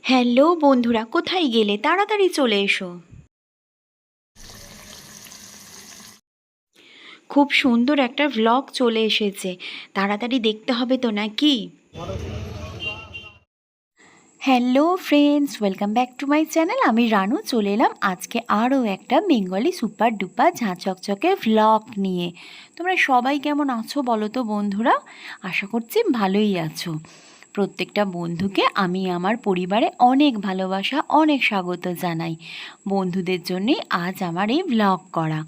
Hello বন্ধুরা, কোথায় গেলে? তাড়াতাড়ি চলে এসো। খুব সুন্দর একটা ভ্লগ চলে এসেছে, তাড়াতাড়ি দেখতে হবে তো নাকি? Hello friends, welcome back to my channel. আমি রানু চলে এলাম আজকে আরও একটা বেঙ্গলি সুপার ডুপার ঝাঁ চকচকে ভ্লগ নিয়ে। তোমরা সবাই কেমন আছো বলো তো বন্ধুরা? আশা করছি ভালোই আছো। প্রত্যেকটা বন্ধুকে আমি আমার পরিবারে অনেক ভালোবাসা, অনেক স্বাগত জানাই। বন্ধুদের জন্যই আজ আমার এই ভ্লগ করা।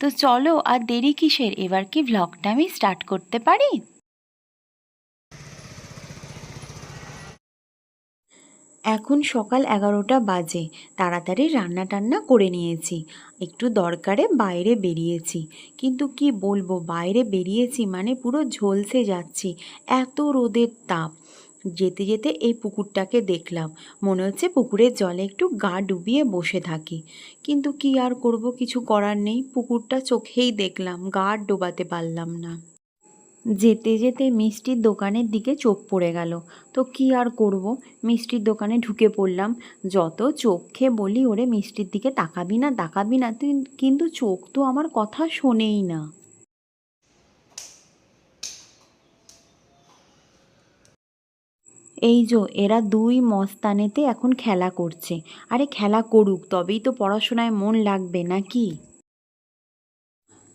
তো চলো আর দেরি কিসের, এবার কি ভ্লগটা আমি স্টার্ট করতে পারি? এখন সকাল 11টা বাজে। তাড়াতাড়ি রান্না টান্না করে নিয়েছি, একটু দরকারে বাইরে বেরিয়েছি। কিন্তু কি বলবো, বাইরে বেরিয়েছি মানে পুরো ঝলসে যাচ্ছি, এত রোদের তাপ। যেতে যেতে এই পুকুরটাকে দেখলাম, মনে হচ্ছে পুকুরের জলে একটু গা ডুবিয়ে বসে থাকি। কিন্তু কি আর করব, কিছু করার নেই। পুকুরটা চোখেই দেখলাম, গা আর ডোবাতে পারলাম না। যেতে যেতে মিষ্টির দোকানের দিকে চোখ পড়ে গেল। তো কি আর করব, মিষ্টির দোকানে ঢুকে পড়লাম। যত চোখে বলি ওরে মিষ্টির দিকে তাকাবি না তাকাবি না, তুই কিন্তু চোখ তো আমার কথা শোনেই না। এই যে এরা দুই মস্তানেতে এখন খেলা করছে। আরে খেলা করুক, তবেই তো পড়াশোনায় মন লাগবে নাকি?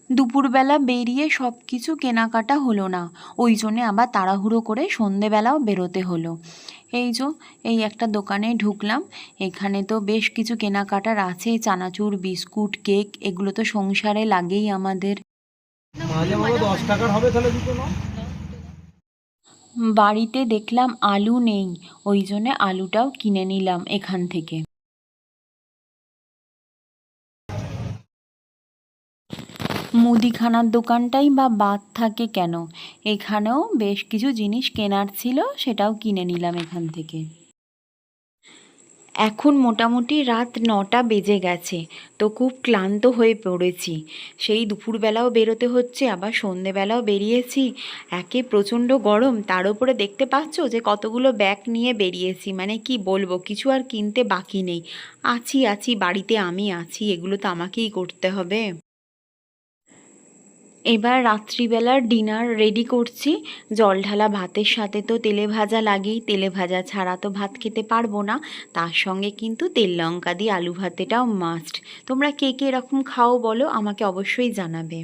দুপুরবেলা বেরিয়ে সব কিছু কেনাকাটা হলো না, ওই জন্যে আবার তাড়াহুড়ো করে সন্ধেবেলাও বেরোতে হলো। এই যে এই একটা দোকানে ঢুকলাম, এখানে তো বেশ কিছু কেনাকাটার আছে, চানাচুর, বিস্কুট, কেক, এগুলো তো সংসারে লাগেই আমাদের। মাঝে মাঝে 10 টাকার হবে তাহলে দুটো নাও। বাড়িতে দেখলাম আলু নেই, ওই জন্যে আলুটাও কিনে নিলাম এখান থেকে। মুদিখানার দোকানটাই বা বাদ থাকে কেন, এখানেও বেশ কিছু জিনিস কেনার ছিল, সেটাও কিনে নিলাম এখান থেকে। এখন মোটামুটি রাত 9টা বেজে গেছে। তো খুব ক্লান্ত হয়ে পড়েছি। সেই দুপুরবেলাও বেরোতে হচ্ছে, আবার সন্ধেবেলাও বেরিয়েছি। একে প্রচণ্ড গরম, তার উপরে দেখতে পাচ্ছ যে কতগুলো ব্যাগ নিয়ে বেরিয়েছি। মানে কি বলবো, কিছু আর কিনতে বাকি নেই। আছি আছি বাড়িতে, আমি আছি, এগুলো তো আমাকেই করতে হবে। এবার রাত্রিবেলার ডিনার রেডি করছি। জল ঢালা ভাতের সাথে তো তেলে ভাজা লাগেই, তেলে ভাজা ছাড়া তো ভাত খেতে পারবো না। তার সঙ্গে কিন্তু তেল লঙ্কা দিয়ে আলু ভাতেটাও মাস্ট। তোমরা কে কে এরকম খাও বলো, আমাকে অবশ্যই জানাবে।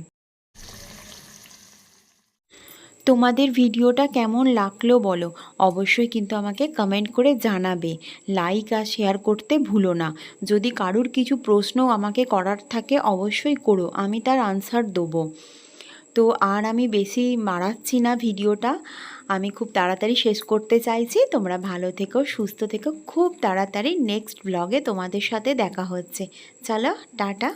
তোমাদের ভিডিওটা কেমন লাগলো বলো, অবশ্যই কিন্তু আমাকে কমেন্ট করে জানাবে। লাইক আর শেয়ার করতে ভুলো না। যদি কারুর কিছু প্রশ্ন আমাকে করার থাকে অবশ্যই করো, আমি তার আনসার দেবো। তো আর আমি বেশি বাড়াচ্ছি না ভিডিওটা, আমি খুব তাড়াতাড়ি শেষ করতে চাইছি। তোমরা ভালো থেকো, সুস্থ থেকো, খুব তাড়াতাড়ি নেক্সট ব্লগে তোমাদের সাথে দেখা হচ্ছে। চলো টাটা।